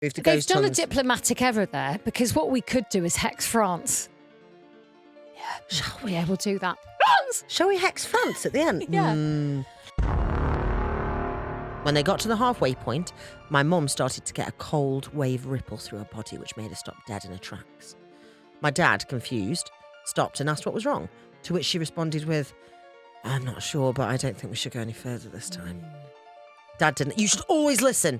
Move to They've ghost done huns. a diplomatic error there, because what we could do is hex France. Yeah, shall we? Yeah, we'll do that. France! Shall we hex France at the end? Yeah. When they got to the halfway point, my mum started to get a cold wave ripple through her body, which made her stop dead in her tracks. My dad, confused, stopped and asked what was wrong, to which she responded with, I'm not sure, but I don't think we should go any further this time. Dad didn't. You should always listen.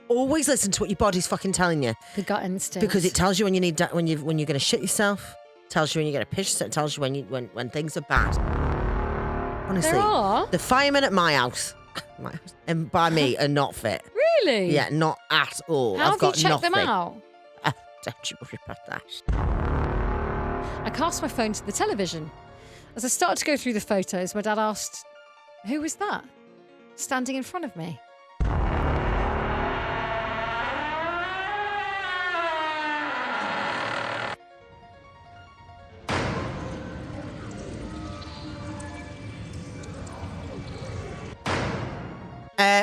Always listen to what your body's fucking telling you. The gut instinct. Because it tells you when you need when you're going to shit yourself, tells you when you're going to piss yourself, tells you when things are bad. Honestly, There are? the firemen at my house, and by me, are not fit. Really? Yeah, not at all. How I've got have you checked nothing. them out? Don't you worry about that. I cast my phone to the television. As I started to go through the photos, my dad asked, who was that standing in front of me?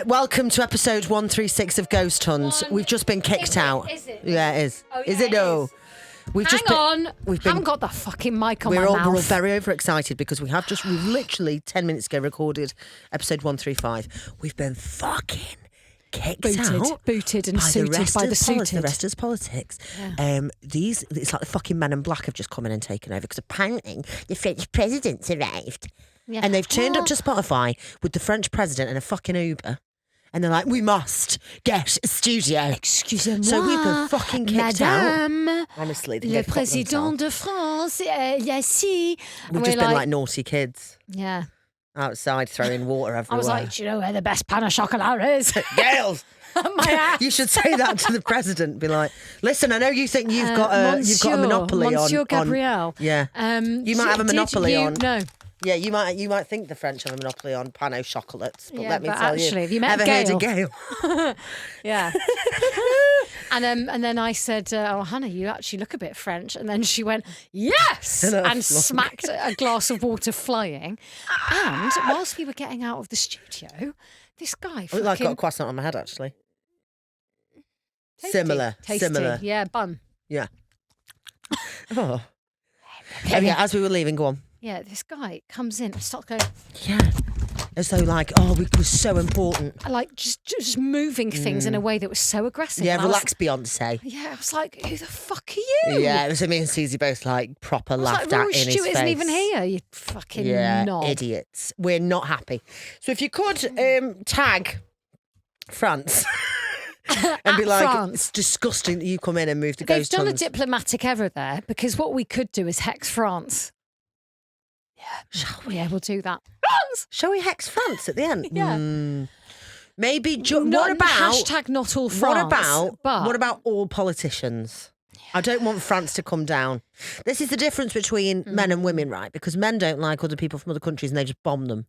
Welcome to episode 136 of Ghost Huns. We've just been kicked out. Is it? Yeah, it is. Oh, Is yeah, it? No. We've Hang just been, on. We've I haven't got the fucking mic on my We're all mouth. very overexcited because we've literally 10 minutes ago recorded episode 135. We've been fucking kicked out. Booted and by suited the rest by of the suited. The rest of politics. Yeah. It's like the fucking men in black have just come in and taken over because apparently the French president's arrived. Yeah. And they've turned up to Spotify with the French president and a fucking Uber. And they're like, we must get a studio. Excusez-moi, So we've been fucking kicked Madame, out. Honestly, le président de France, ici. We've just been like naughty kids yeah. outside throwing water everywhere. I was like, do you know where the best pan au chocolat is? Girls! My ass. You should say that to the president. Be like, listen, I know you think you've got a monopoly Monsieur on. Gabriel. Yeah. You might have a monopoly on. No. Yeah, you might think the French have a monopoly on pan au chocolates, but Yeah, let me but tell actually, you, have you met ever heard of Gail? Gail? Yeah. And then I said, oh, Hannah, you actually look a bit French. And then she went, yes, and smacked a glass of water flying. And whilst we were getting out of the studio, this guy I look like I've got a croissant on my head, actually. Tasty. Similar. Yeah, bun. Yeah. Oh. Yeah, as we were leaving, go on. Yeah, this guy comes in and starts going, Yeah. As though like, we were so important. like just moving things in a way that was so aggressive. Yeah, And I was- relax, Beyonce. Yeah, I was like, who the fuck are you? Yeah, it was me and Susie both like proper I was laughed like, at Rory in his Stewart face. isn't even here, you fucking knob. Idiots. We're not happy. So if you could tag France and be At like, France. it's disgusting that you come in and move to They've ghost done a huns. diplomatic error there, because what we could do is hex France. Yeah, shall we? Yeah, we'll do that. France! Shall we hex France at the end? Yeah. Maybe. Not, what about hashtag not all France? what about all politicians? I don't want France to come down. This is the difference between men and women, right? Because men don't like other people from other countries and they just bomb them.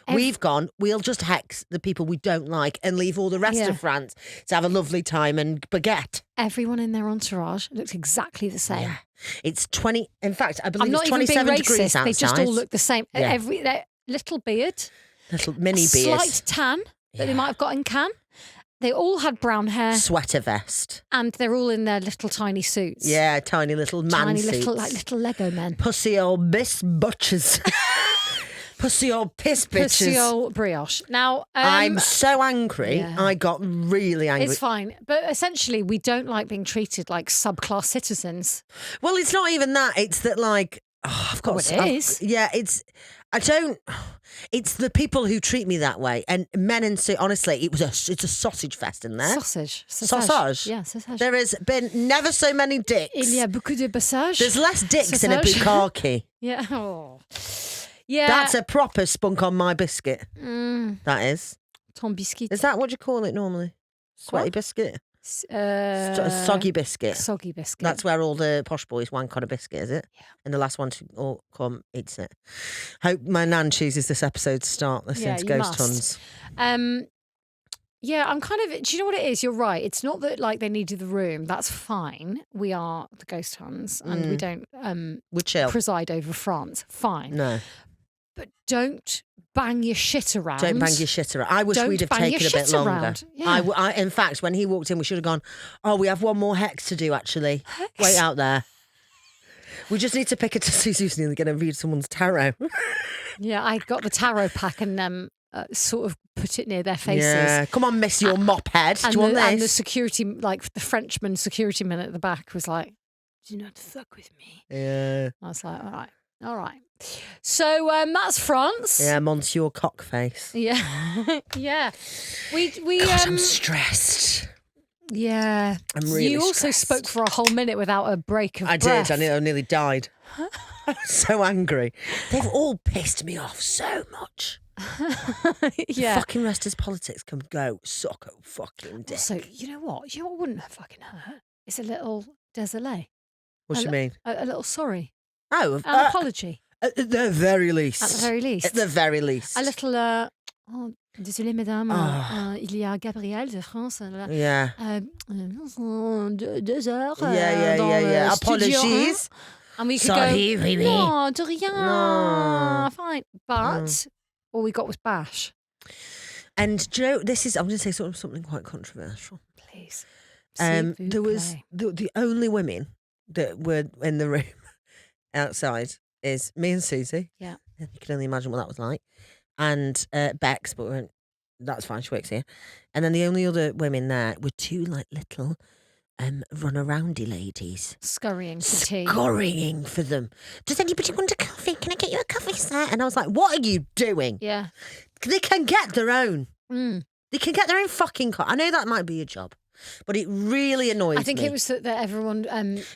We'll just hex the people we don't like and leave all the rest of France to have a lovely time and baguette. Everyone in their entourage looks exactly the same. Yeah. It's 20, in fact, I I'm believe not it's even being 27 degrees racist. outside. They just all look the same. Yeah. Their little beard, Little mini beers. slight tan that they might have got in Cannes. They all had brown hair. Sweater vest. And they're all in their little tiny suits. Yeah, tiny little man Tiny suits. little Lego men. Pussy old bis butchers. Pussy old piss bitches. Pussy old brioche. Now, I'm so angry. yeah. I got really angry. it's fine. But essentially, we don't like being treated like subclass citizens. Well, it's not even that. It's that like, I've got... Oh, it is. Yeah, it's the people who treat me that way. And men and honestly, it's a sausage fest in there. Sausage. Sausage? Yeah, sausage. There has been never so many dicks. Il y a beaucoup de passage. There's less dicks in a Sausage. bukkake. Yeah. Oh. Yeah. That's a proper spunk on my biscuit. That is. Ton biscuit. Is that what you call it normally? Sweaty biscuit? Soggy biscuit. Soggy biscuit. That's where all the posh boys wank on a biscuit, is it? Yeah. And the last one to all come eats it. Hope my nan chooses this episode to start listening to you Ghost must. Huns. Yeah, I'm kind of... Do you know what it is? You're right. It's not that like they needed the room. That's fine. We are the Ghost Huns and we don't We're chill. preside over France. Fine. No. but don't bang your shit around. Don't bang your shit around. I wish Don't we'd have bang your taken a bit shit longer. around. Yeah. In fact, when he walked in, we should have gone, oh, we have one more hex to do, actually. Hex? Wait out there. We just need to pick it to Suzu's nearly going to read someone's tarot. Yeah, I got the tarot pack and sort of put it near their faces. Yeah. Come on, miss your mop head. Do you want this? And the security, like the Frenchman security man at the back was like, do not fuck with me. Yeah. I was like, all right. So that's France. Yeah, Monsieur Cockface. Yeah. Yeah. We God, I'm stressed. Yeah. I'm really You also stressed. spoke for a whole minute without a break of breath. I did. I nearly died. I'm so angry. They've all pissed me off so much. Yeah. Fucking rest as politics can go suck a fucking dick. So, you know what? You know what wouldn't have fucking hurt? It's a little désolé. What do you mean? A little sorry. Oh, An apology. At the very least. At the very least. At the very least. A little, oh, désolé, madame. Il y a Gabriel de France. Yeah. 2 heures. Yeah. Apologies. And we could Sorry, go, baby. no, de rien. No. Fine. But all we got was bash. And do you know, I'm going to say something quite controversial. Please. There was the only women that were in the room outside is me and Susie. Yeah. You can only imagine what that was like. And Bex, but that's fine, she works here. And then the only other women there were two like little run-aroundy ladies. Scurrying for tea. Scurrying for them. Does anybody want a coffee? Can I get you a coffee, sir? And I was like, what are you doing? Yeah. They can get their own. Mm. They can get their own fucking coffee. I know that might be your job, but it really annoys me. I think it was that everyone...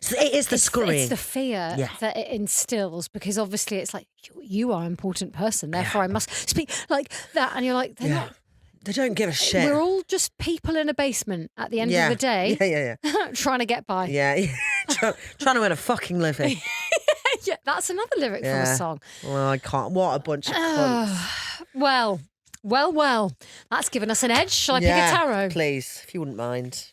So it is the scurrying. It's the fear that it instills, because obviously it's like, you are an important person, therefore I must speak like that. And you're like, they're not... They don't give a shit. We're all just people in a basement at the end of the day. Yeah. Trying to get by. Yeah. Trying to earn a fucking living. Yeah, that's another lyric from a song. Well, I can't. What a bunch of cunts. Well. That's given us an edge. Shall I pick a tarot? Please, if you wouldn't mind.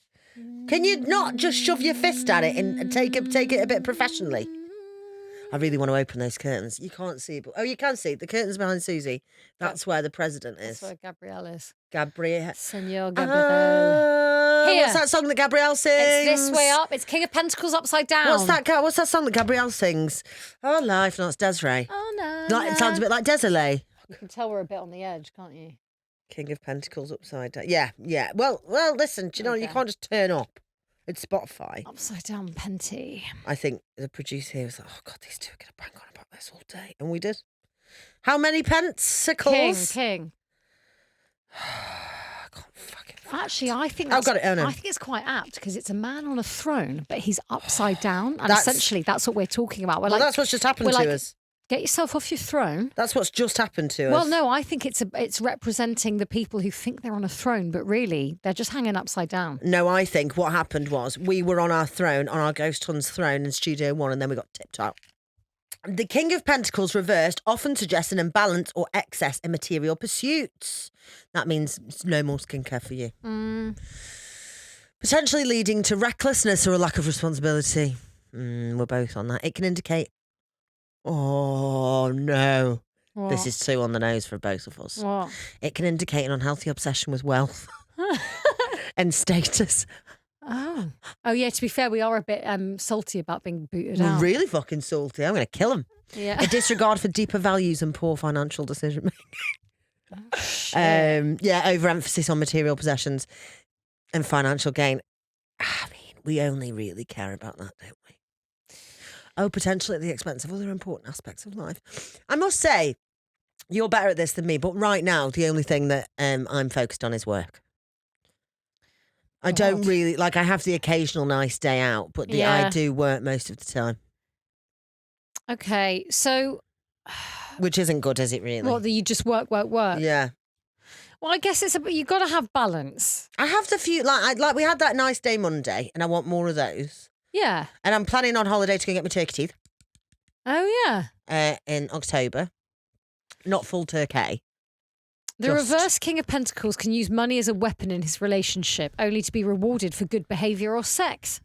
Can you not just shove your fist at it and take it a bit professionally? I really want to open those curtains. You can't see, but you can see the curtains behind Susie. That's where the president is. That's where Gabrielle is. Gabrielle. Senor Gabrielle. Here. What's that song that Gabrielle sings? It's This Way Up. It's King of Pentacles upside down. What's that song that Gabrielle sings? Oh, life, no, it's Desiree. Oh, no. It sounds a bit like Desolé. You can tell we're a bit on the edge, can't you? King of Pentacles upside down. Yeah. Well, listen, do you know, you can't just turn up. It's Spotify. Upside down Penty. I think the producer here was like, oh, God, these two are going to bang on about this all day. And we did. How many pentacles? King. I can't fucking Actually, I think I think it's quite apt because it's a man on a throne, but he's upside down. And essentially, that's what we're talking about. That's what's just happened to us. Get yourself off your throne. That's what's just happened to us. Well, no, I think it's representing the people who think they're on a throne, but really they're just hanging upside down. No, I think what happened was we were on our throne, on our Ghost Huns throne in Studio One, and then we got tipped out. The King of Pentacles reversed often suggests an imbalance or excess in material pursuits. That means no more skincare for you. Potentially leading to recklessness or a lack of responsibility. We're both on that. It can indicate... Oh, no. What? This is too on the nose for both of us. What? It can indicate an unhealthy obsession with wealth and status. Oh, yeah, to be fair, we are a bit salty about being booted We're out. really fucking salty. I'm going to kill him. Yeah. A disregard for deeper values and poor financial decision making. Overemphasis on material possessions and financial gain. I mean, we only really care about that, don't we? Oh, potentially at the expense of other important aspects of life. I must say, you're better at this than me, but right now, the only thing that I'm focused on is work. I don't really, I have the occasional nice day out, but I do work most of the time. Okay, so... Which isn't good, is it really? What, that you just work? Yeah. Well, I guess you've got to have balance. I have the few, we had that nice day Monday, and I want more of those. Yeah. And I'm planning on holiday to go get my turkey teeth. Oh, yeah. In October. Not full turkey. The reverse King of Pentacles can use money as a weapon in his relationship, only to be rewarded for good behaviour or sex.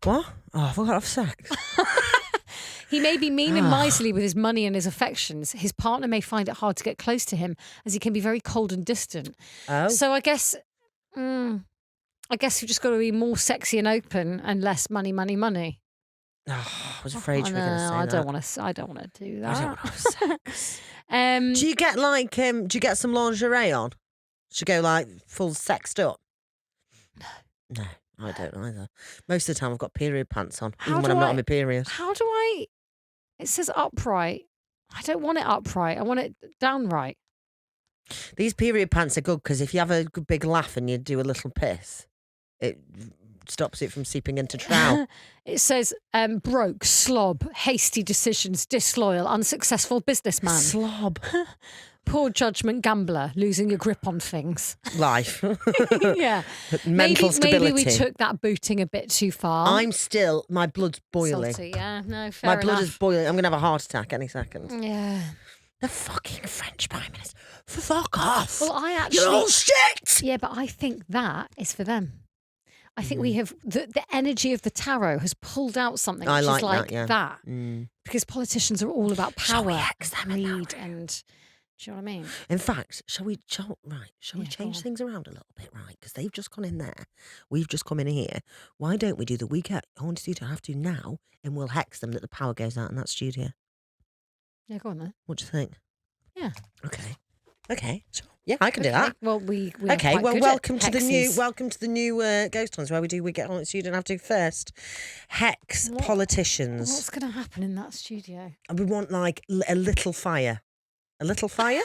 What? Oh, I've got to have sex. He may be mean and miserly with his money and his affections. His partner may find it hard to get close to him as he can be very cold and distant. Oh. So I guess you've just got to be more sexy and open and less money, money, money. Oh, I was afraid you were going to say I that. don't want to do that. I don't want to have sex. Do you get do you get some lingerie on? Should go like full sexed up? No, I don't either. Most of the time I've got period pants on, even when I'm not on my period. How do I? It says upright. I don't want it upright. I want it downright. These period pants are good because if you have a big laugh and you do a little piss, it stops it from seeping into trowel. It says broke, slob, hasty decisions, disloyal, unsuccessful businessman. Slob. Poor judgment gambler, losing your grip on things. Life. Yeah. Mental stability. Maybe we took that booting a bit too far. My blood's boiling. Salty, yeah, no, fair enough. My blood is boiling. I'm going to have a heart attack any second. Yeah. The fucking French Prime Minister. Fuck off. Well, I actually... You're all shit! Yeah, but I think that is for them. I think we have... The energy of the tarot has pulled out something which is like that. Because politicians are all about power, greed and... Do you know what I mean? In fact, shall we change things around a little bit, right? Because they've just gone in there. We've just come in here. Why don't we do the we get haunted studio have to now and we'll hex them that the power goes out in that studio? Yeah, go on then. What do you think? Yeah. Okay. Sure. Yeah, I can do that. Well, we okay. Well, welcome to hexes. the new Ghost Hunters where we get haunted studio and have to do first hex politicians. What's going to happen in that studio? And we want like a little fire. A little fire?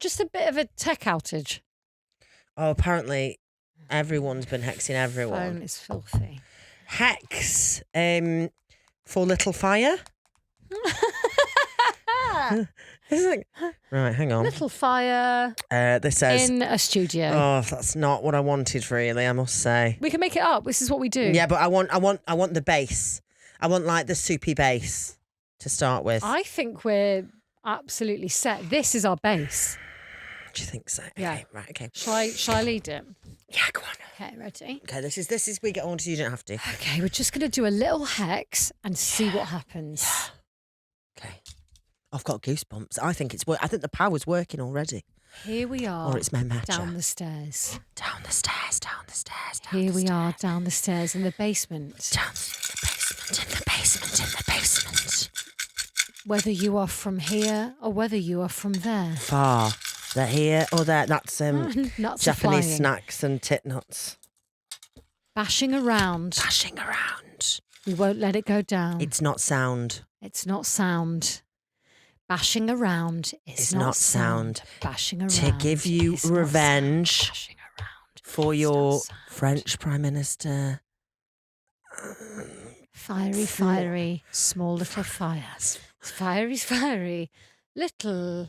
Just a bit of a tech outage. Oh, apparently everyone's been hexing everyone. Phone is filthy. Hex for little fire? Right, hang on. Little fire. This says in a studio. Oh, that's not what I wanted really, I must say. We can make it up. This is what we do. Yeah, but I want the base. I want like the soupy base to start with. I think we're absolutely set. This is our base. Do you think so? Yeah. Okay, right, okay. Shall I lead it? Yeah, go on. Okay, ready? Okay, this is we get on to you don't have to. Okay, we're just gonna do a little hex and see what happens. Yeah. Okay. I've got goosebumps. I think the power's working already. Here we are. Or it's my matcha. Down the stairs. Down the stairs, down the stairs, Here we are, down the stairs in the basement. Down in the basement. Whether you are from here or whether you are from there. Far. They're here or there. That's nuts Japanese snacks and tit nuts. Bashing around. We won't let it go down. It's not sound. Bashing around is not sound. Bashing around. To give you revenge for your French Prime Minister. Fiery, small little fires. Fiery, little.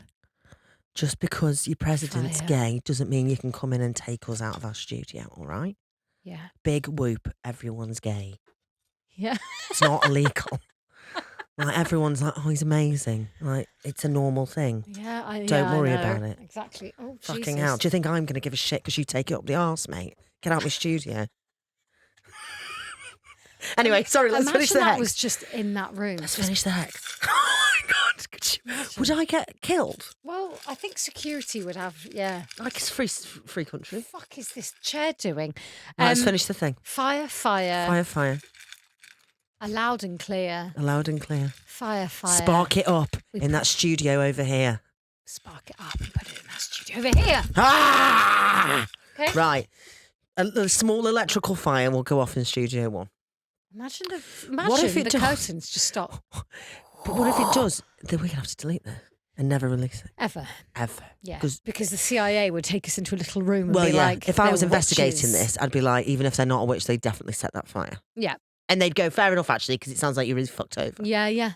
Just because your president's fire. Gay doesn't mean you can come in and take us out of our studio, all right? Yeah. Big whoop, everyone's gay. Yeah. It's not illegal. Like everyone's like, oh, he's amazing. Like it's a normal thing. Yeah, Don't worry about it. Exactly. Oh, fucking Jesus. hell. Do you think I'm going to give a shit because you take it up the arse, mate? Get out of my studio. Anyway, sorry, let's finish the hex. That was just in that room. Let's finish the hex. Oh my God. Could you imagine? Would I get killed? Well, I think security would have, yeah. Like it's free country. What the fuck is this chair doing? Let's finish the thing. Fire. Fire. A loud and clear. Fire. Spark it up in that studio over here. Spark it up and put it in that studio over here. Ah! Okay. Right. A small electrical fire will go off in Studio 1. Imagine what if it the curtains just stop. But what if it does? Then we're going to have to delete that and never release it. Ever. Yeah. Because the CIA would take us into a little room and be like, if I was investigating this, I'd be like, even if they're not a witch, they definitely set that fire. Yeah. And they'd go, fair enough, actually, because it sounds like you're really fucked over. Yeah.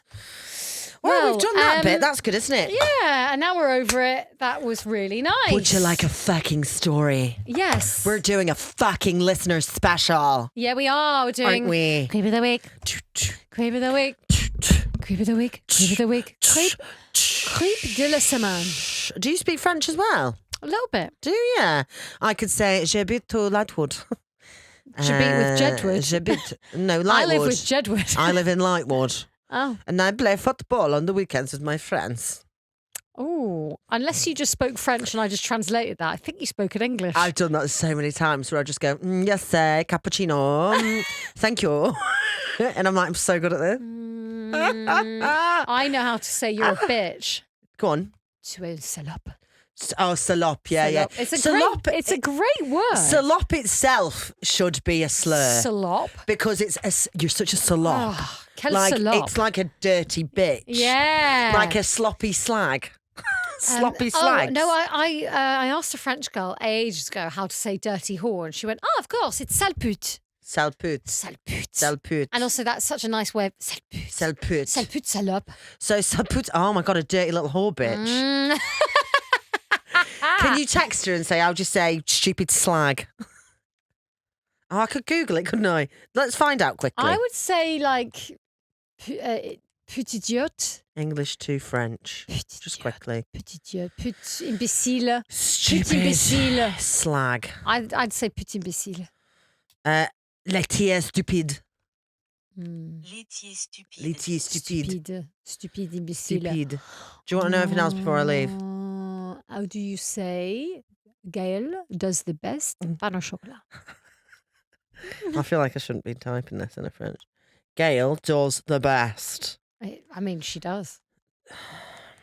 Well, we've done that bit. That's good, isn't it? Yeah, and now we're over it. That was really nice. Would you like a fucking story? Yes. We're doing a fucking listener special. Yeah, we are. We're doing... Aren't we? Creep of the week. Creep of the week. Creep of the week. Creep of the week. Creep de la semaine. Do you speak French as well? A little bit. Do you? I could say, j'habite au Lightwood. J'habite with Jedwood. No, Lightwood. I live with Jedwood. I live in Lightwood. Oh. And I play football on the weekends with my friends. Oh, unless you just spoke French and I just translated that. I think you spoke in English. I've done that so many times where I just go, yes, sir, cappuccino, thank you. And I'm like, I'm so good at this. I know how to say you're a bitch. Go on. Tu es une salope. Oh, salop, yeah, yeah. It's a great word. Salop itself should be a slur. Salop? Because you're such a salop. Oh, quel salop. It's like a dirty bitch. Yeah. Like a sloppy slag. Sloppy slags. Oh, no, I asked a French girl ages ago how to say dirty whore, and she went, of course, it's sale pute. Sale pute. Sale pute. Sale pute. And also, that's such a nice way of sale pute. Sale pute. Sale pute, salope. So, sale pute, oh my God, a dirty little whore bitch. Can you text her and say, I'll just say stupid slag? Oh, I could Google it, couldn't I? Let's find out quickly. I would say, like, pute idiote. English to French. Just quickly. Pute idiote. Pute imbécile. Stupid. Pute imbécile. Slag. I'd say pute imbécile. Laitier stupide. Laitier stupide. Laitier stupide. Stupide imbécile. Stupide. Do you want to know anything else before I leave? How do you say Gaël does the best pain au chocolat? I feel like I shouldn't be typing this in a French. Gail does the best. I mean, she does.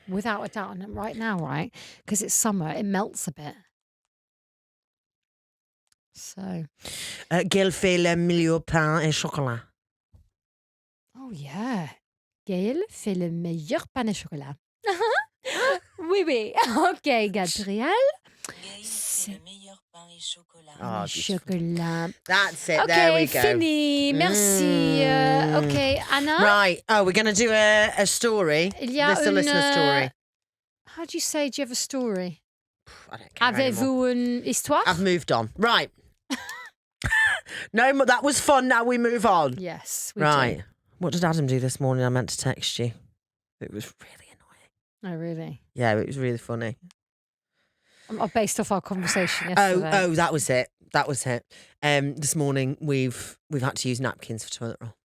Without a doubt. And right now, right? Because it's summer, it melts a bit. So. Gail fait le meilleur pain et chocolat. Oh, yeah. Gaël fait le meilleur pain au chocolat. Oui, oui. OK, Gabrielle. C'est le meilleur pain et chocolat. Oh, chocolat. That's it. Okay, there we go. Fini. Merci. OK, Anna. Right. Oh, we're going to do a story. Il y a This is a listener story. How do you say, do you have a story? I don't care Avez-vous anymore. une histoire? I've moved on. Right. No, that was fun. Now we move on. Yes, we Right. do. What did Adam do this morning? I meant to text you. It was really annoying. Oh, really? Yeah, it was really funny. Based off our conversation yesterday. Oh, that was it. That was it. This morning we've had to use napkins for toilet roll.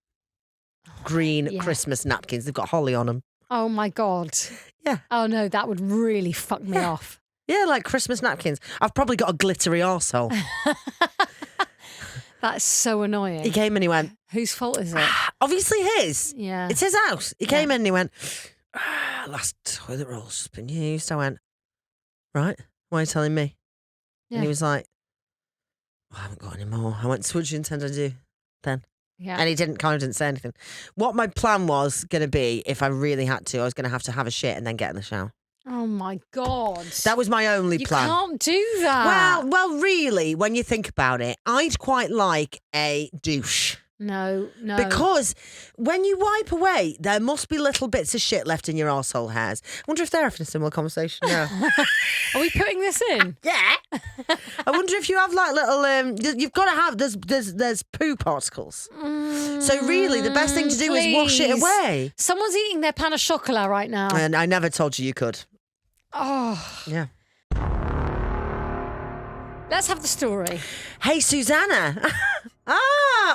Green yeah. Christmas napkins. They've got holly on them. Oh, my God. Yeah. Oh, no, that would really fuck me off. Yeah, like Christmas napkins. I've probably got a glittery arsehole. That's so annoying. He came and he went, Whose fault is it? obviously his. Yeah. It's his house. He came in and he went, last toilet roll's been used. I went, right, why are you telling me? Yeah. And he was like, I haven't got any more. I went, so what do you intend to do then? Yeah. And he didn't say anything. What my plan was going to be, if I really had to, I was going to have a shit and then get in the shower. Oh, my God. That was my only plan. You can't do that. Well, really, when you think about it, I'd quite like a douche. No. Because when you wipe away, there must be little bits of shit left in your arsehole hairs. I wonder if they're having a similar conversation now. Are we putting this in? Yeah. I wonder if you have like little, you've got to have, there's poo particles. So really, the best thing to do is wash it please. away. Someone's eating their pain au chocolat right now. And I never told you could. Oh. Yeah. Let's have the story. Hey, Susanna.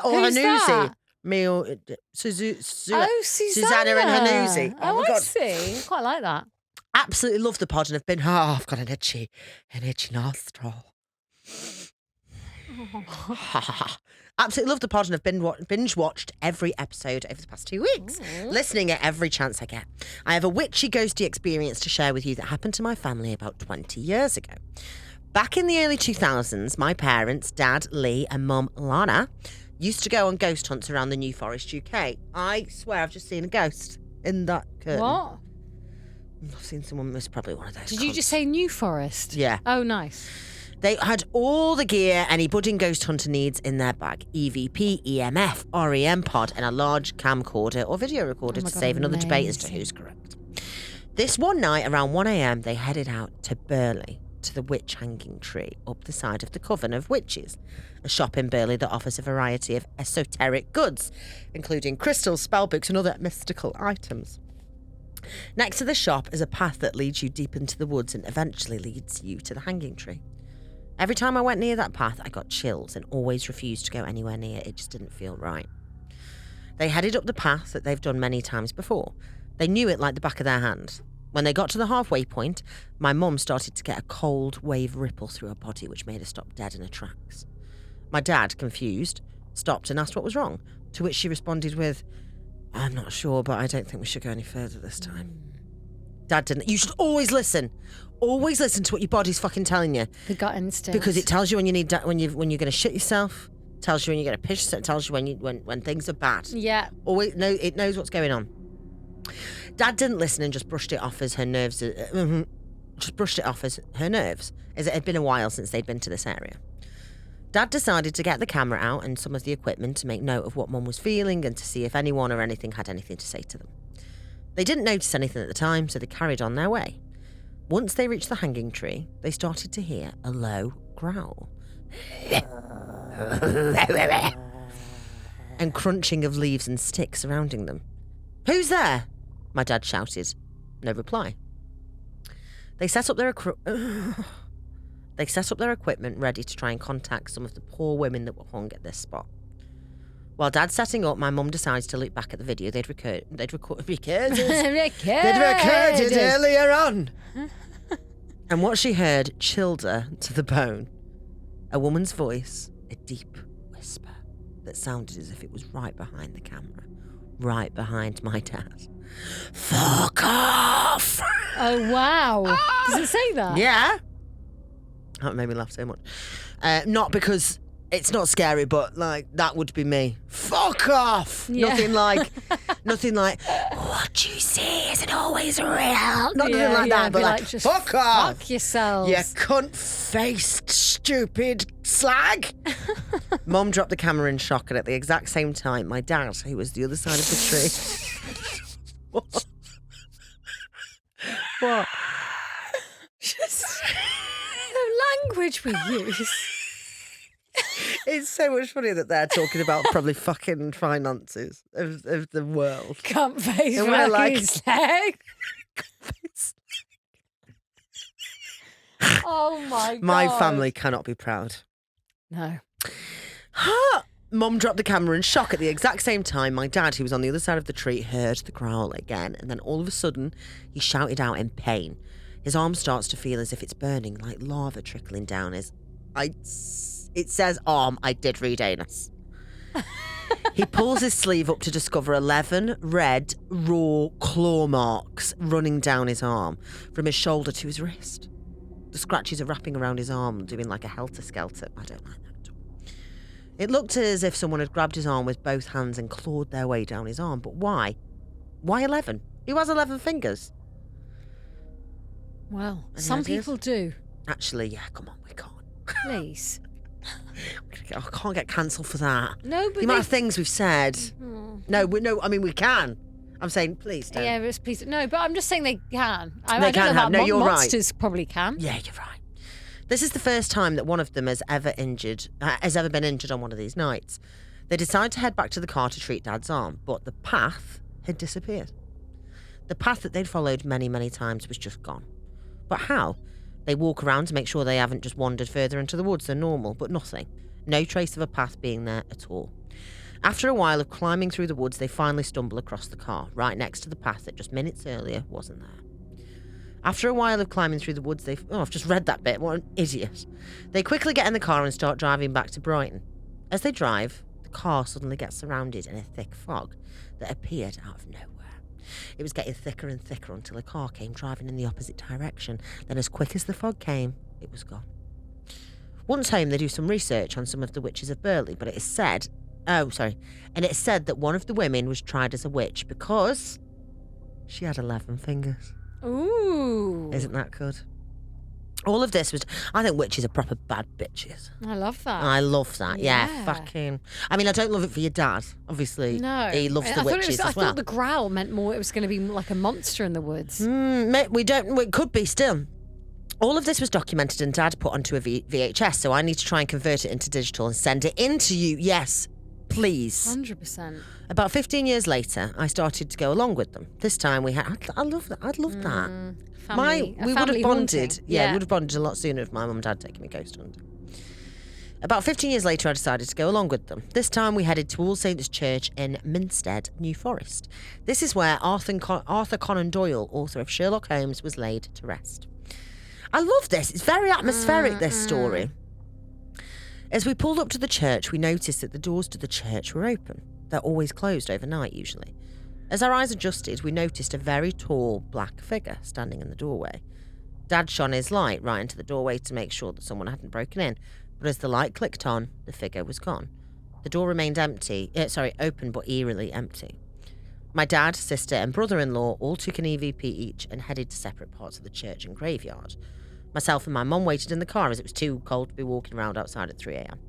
Or Who's Hanuzi. that? Me or Susanna. Susanna and Hanuzi. Oh, my I God. see. Quite like that. Absolutely love the pod and have been, I've got an itchy nostril. Absolutely love the pod and have binge watched every episode over the past 2 weeks, listening at every chance I get. I have a witchy ghosty experience to share with you that happened to my family about 20 years ago. Back in the early 2000s, my parents, Dad Lee and Mum Lana, used to go on ghost hunts around the New Forest, UK. I swear I've just seen a ghost in that curtain. What? I've seen someone, it's probably one of those. Did you just say New Forest? Yeah. Oh, nice. They had all the gear any budding ghost hunter needs in their bag. EVP, EMF, REM pod, and a large camcorder or video recorder to save another debate as to who's correct. This one night around 1 a.m, they headed out to Burley, to the witch hanging tree up the side of the Coven of Witches, a shop in Burley that offers a variety of esoteric goods, including crystals, spellbooks, and other mystical items. Next to the shop is a path that leads you deep into the woods and eventually leads you to the hanging tree. Every time I went near that path, I got chills and always refused to go anywhere near it. It just didn't feel right. They headed up the path that they've done many times before. They knew it like the back of their hand. When they got to the halfway point, my mum started to get a cold wave ripple through her body, which made her stop dead in her tracks. My dad, confused, stopped and asked what was wrong, to which she responded with, I'm not sure, but I don't think we should go any further this time. Dad didn't. You should always listen. Always listen to what your body's fucking telling you. The gut instinct. Because it tells you when you need when you're going to shit yourself. Tells you when you're going to piss yourself. Tells you when things are bad. Yeah. Always it knows what's going on. Dad didn't listen and just brushed it off as her nerves. As it had been a while since they'd been to this area. Dad decided to get the camera out and some of the equipment to make note of what Mum was feeling and to see if anyone or anything had anything to say to them. They didn't notice anything at the time, so they carried on their way. Once they reached the hanging tree, they started to hear a low growl and crunching of leaves and sticks surrounding them. Who's there? My dad shouted. No reply. They set up their equipment ready to try and contact some of the poor women that were hung at this spot. While Dad's setting up, my mum decides to look back at the video they'd recorded earlier on. And what she heard chilled her to the bone. A woman's voice, a deep whisper that sounded as if it was right behind the camera, right behind my dad. Fuck off! Oh, wow. Does it say that? Yeah. That made me laugh so much. Not because it's not scary, but like that would be me. Fuck off! Yeah. Nothing like what you see isn't always real. Nothing like that, but like just fuck off! Fuck yourselves. You cunt-faced stupid slag. Mum dropped the camera in shock, and at the exact same time, my dad, who was the other side of the tree. What? What? Just the language we use. It's so much funnier that they're talking about probably fucking finances of the world. Can't face And we're like, oh my God. My family cannot be proud. No. Mum dropped the camera in shock at the exact same time. My dad, who was on the other side of the tree, heard the growl again, and then all of a sudden he shouted out in pain. His arm starts to feel as if it's burning, like lava trickling down his... It says arm, I did read anus. He pulls his sleeve up to discover 11 red, raw claw marks running down his arm, from his shoulder to his wrist. The scratches are wrapping around his arm, doing like a helter-skelter. I don't like that. It looked as if someone had grabbed his arm with both hands and clawed their way down his arm. But why? Why 11? Who has 11 fingers? Well, Any some ideas? people do. Actually, yeah, come on, we can't. Please. I can't get cancelled for that. No, but the amount of things we've said. Oh. No, I mean, we can. I'm saying, please don't. Yeah, please. No, but I'm just saying they can. I They don't can know have. about No, you're right. monsters probably can. Yeah, you're right. This is the first time that one of them has ever been injured on one of these nights. They decide to head back to the car to treat Dad's arm, but the path had disappeared. The path that they'd followed many, many times was just gone. But how? They walk around to make sure they haven't just wandered further into the woods than normal, but nothing. No trace of a path being there at all. After a while of climbing through the woods, they finally stumble across the car, right next to the path that just minutes earlier wasn't there. After a while of climbing through the woods, I've just read that bit, what an idiot. They quickly get in the car and start driving back to Brighton. As they drive, the car suddenly gets surrounded in a thick fog that appeared out of nowhere. It was getting thicker and thicker until a car came driving in the opposite direction. Then as quick as the fog came, it was gone. Once home, they do some research on some of the witches of Burley, but it is said... And it's said that one of the women was tried as a witch because she had 11 fingers. Ooh. Isn't that good? All of this was... I think witches are proper bad bitches. I love that. I love that. Yeah, Yeah. fucking... I mean, I don't love it for your dad, obviously. No. He loves the witches I as well. thought the growl meant more it was going to be like a monster in the woods. It could be still. All of this was documented and Dad put onto a VHS, so I need to try and convert it into digital and send it in to you. Yes, please. 100%. About 15 years later, I started to go along with them. This time we had... I love that. I'd love that. Family, We would have family bonded. haunting. Yeah, we would have bonded a lot sooner if my mum and dad taken me ghost hunting. About 15 years later, I decided to go along with them. This time we headed to All Saints Church in Minstead, New Forest. This is where Arthur Conan Doyle, author of Sherlock Holmes, was laid to rest. I love this. It's very atmospheric, this story. As we pulled up to the church, we noticed that the doors to the church were open. They're always closed overnight, usually. As our eyes adjusted, we noticed a very tall black figure standing in the doorway. Dad shone his light right into the doorway to make sure that someone hadn't broken in, but as the light clicked on, the figure was gone. The door remained open but eerily empty. My dad, sister and brother-in-law all took an EVP each and headed to separate parts of the church and graveyard. Myself and my mum waited in the car as it was too cold to be walking around outside at 3 a.m.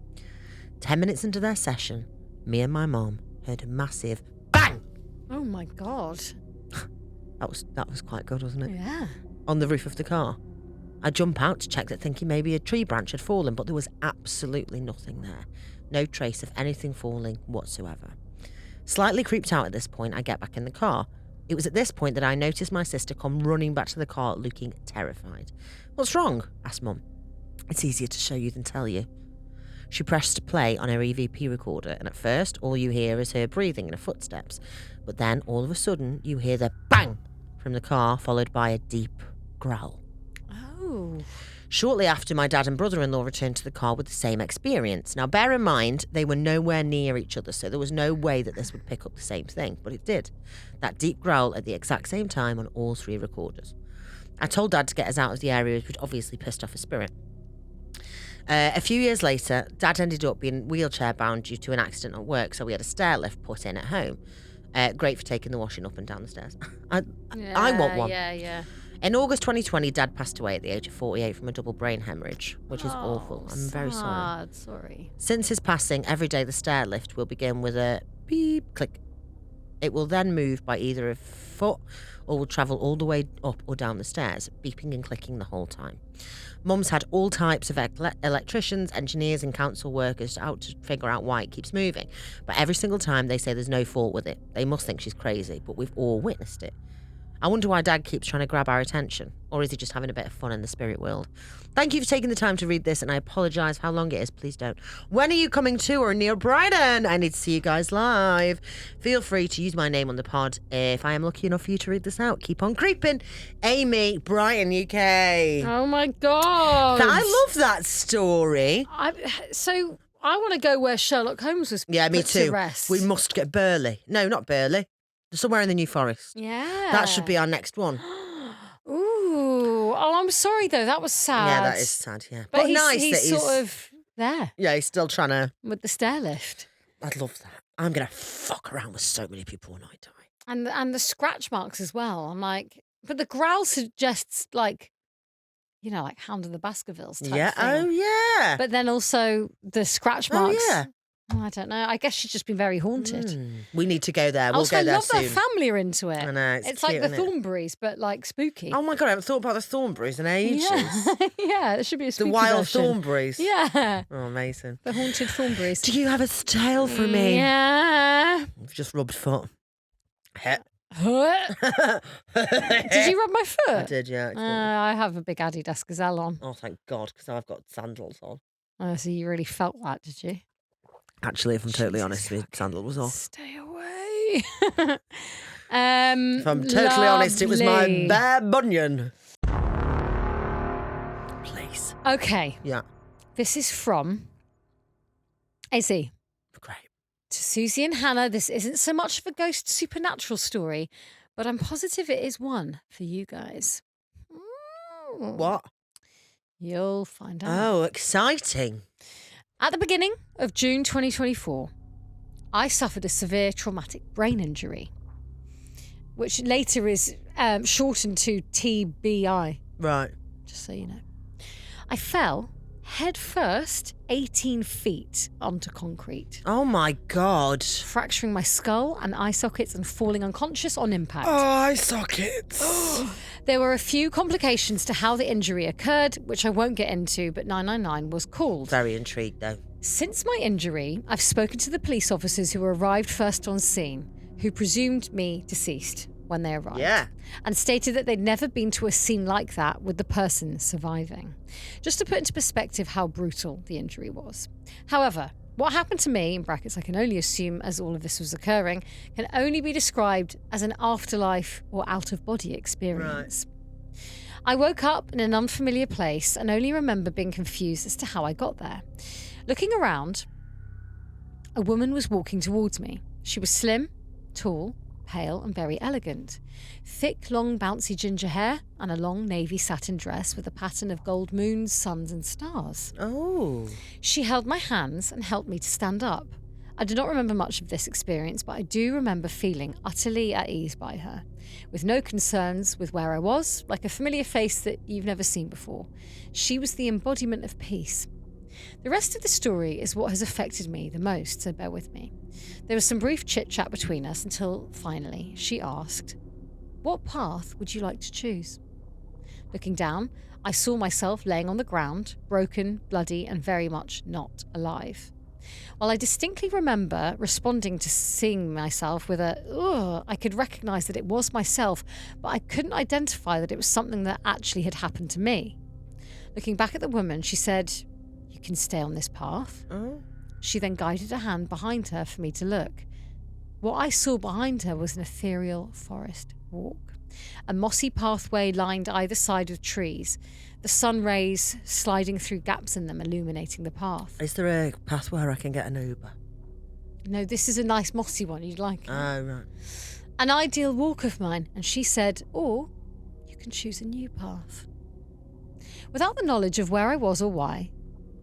10 minutes into their session, me and my mum heard a massive bang! Oh my God. That was quite good, wasn't it? Yeah. On the roof of the car. I jump out to check that, thinking maybe a tree branch had fallen, but there was absolutely nothing there. No trace of anything falling whatsoever. Slightly creeped out at this point, I get back in the car. It was at this point that I noticed my sister come running back to the car looking terrified. "What's wrong?" asked Mum. "It's easier to show you than tell you." She pressed play on her EVP recorder, and at first all you hear is her breathing and her footsteps. But then all of a sudden you hear the bang from the car, followed by a deep growl. Oh. Shortly after, my dad and brother-in-law returned to the car with the same experience. Now, bear in mind, they were nowhere near each other, so there was no way that this would pick up the same thing, but it did. That deep growl at the exact same time on all 3 recorders. I told Dad to get us out of the area, which obviously pissed off a spirit. A few years later, Dad ended up being wheelchair-bound due to an accident at work, so we had a stair lift put in at home. Great for taking the washing up and down the stairs. I want one. Yeah. In August 2020, Dad passed away at the age of 48 from a double brain hemorrhage, which is awful. I'm very sorry. Sorry. Since his passing, every day the stair lift will begin with a beep click. It will then move by either a foot or will travel all the way up or down the stairs, beeping and clicking the whole time. Mum's had all types of electricians, engineers and council workers out to figure out why it keeps moving. But every single time they say there's no fault with it. They must think she's crazy, but we've all witnessed it. I wonder why Dad keeps trying to grab our attention, or is he just having a bit of fun in the spirit world? Thank you for taking the time to read this, and I apologise for how long it is. Please don't. When are you coming to or near Brighton? I need to see you guys live. Feel free to use my name on the pod if I am lucky enough for you to read this out. Keep on creeping. Amy, Brighton, UK. Oh my God. I love that story. So I want to go where Sherlock Holmes was Yeah, me put to too. rest. We must get Burley. No, not Burley. Somewhere in the New Forest. Yeah. That should be our next one. Ooh. Oh, I'm sorry though. That was sad. Yeah, that is sad, yeah. But he's, nice he's that he's sort of there Yeah, he's still trying to... with the stair lift. I'd love that. I'm going to fuck around with so many people when I die. And the scratch marks as well. I'm like, but the growl suggests like, you know, like Hound of the Baskervilles type Yeah, thing. oh yeah. But then also the scratch marks. Oh yeah. Oh, I don't know. I guess she's just been very haunted. We need to go there. We'll Also, go I there love soon. that family are into it. I know, It's cute, like the isn't it? Thornberrys, but like spooky. Oh my God, I haven't thought about the Thornberrys in ages. Yeah, yeah, there should be a The spooky wild version. Thornberys. Yeah, Oh, amazing. the haunted Thornberys. Do you have a tale for me? Yeah. I've just rubbed foot. Heh. Did you rub my foot? I did, yeah. I have a big Adidas Gazelle on. Oh, thank God, because I've got sandals on. Oh, so you really felt that, did you? Actually, if I'm totally Jesus honest, my sandal was off. Stay away. If I'm totally honest, it was my lovely. bare bunion. Please. Okay, Yeah, this is from Izzy. great. To Susie and Hannah, this isn't so much of a ghost supernatural story, but I'm positive it is one for you guys. What? You'll find out. Oh, exciting. At the beginning of June 2024, I suffered a severe traumatic brain injury, which later is shortened to TBI, Right. just so you know. I fell head first 18 feet onto concrete, Oh my God. fracturing my skull and eye sockets and falling unconscious on impact. Eye sockets. There were a few complications to how the injury occurred, which I won't get into, but 999 was called. Very intrigued though. Since my injury, I've spoken to the police officers who arrived first on scene, who presumed me deceased. when they arrived. Yeah. And stated that they'd never been to a scene like that with the person surviving. Just to put into perspective how brutal the injury was. However, what happened to me, in brackets I can only assume as all of this was occurring, can only be described as an afterlife or out-of-body experience. Right. I woke up in an unfamiliar place and only remember being confused as to how I got there. Looking around, a woman was walking towards me. She was slim, tall, pale and very elegant. Thick, long, bouncy ginger hair and a long navy satin dress with a pattern of gold moons, suns and stars. Oh. She held my hands and helped me to stand up. I do not remember much of this experience, but I do remember feeling utterly at ease by her, with no concerns with where I was, like a familiar face that you've never seen before. She was the embodiment of peace. The rest of the story is what has affected me the most, so bear with me. There was some brief chit-chat between us until, finally, she asked, "What path would you like to choose?" Looking down, I saw myself laying on the ground, broken, bloody, and very much not alive. While I distinctly remember responding to seeing myself with a, ugh, I could recognise that it was myself, but I couldn't identify that it was something that actually had happened to me. Looking back at the woman, she said, "You can stay on this path." Oh. She then guided a hand behind her for me to look. What I saw behind her was an ethereal forest walk. A mossy pathway lined either side with trees, the sun rays sliding through gaps in them, illuminating the path. Is there a path where I can get an Uber? No, this is a nice mossy one. You'd like it. Oh, right. An ideal walk of mine, and she said, or you can choose a new path. Without the knowledge of where I was or why,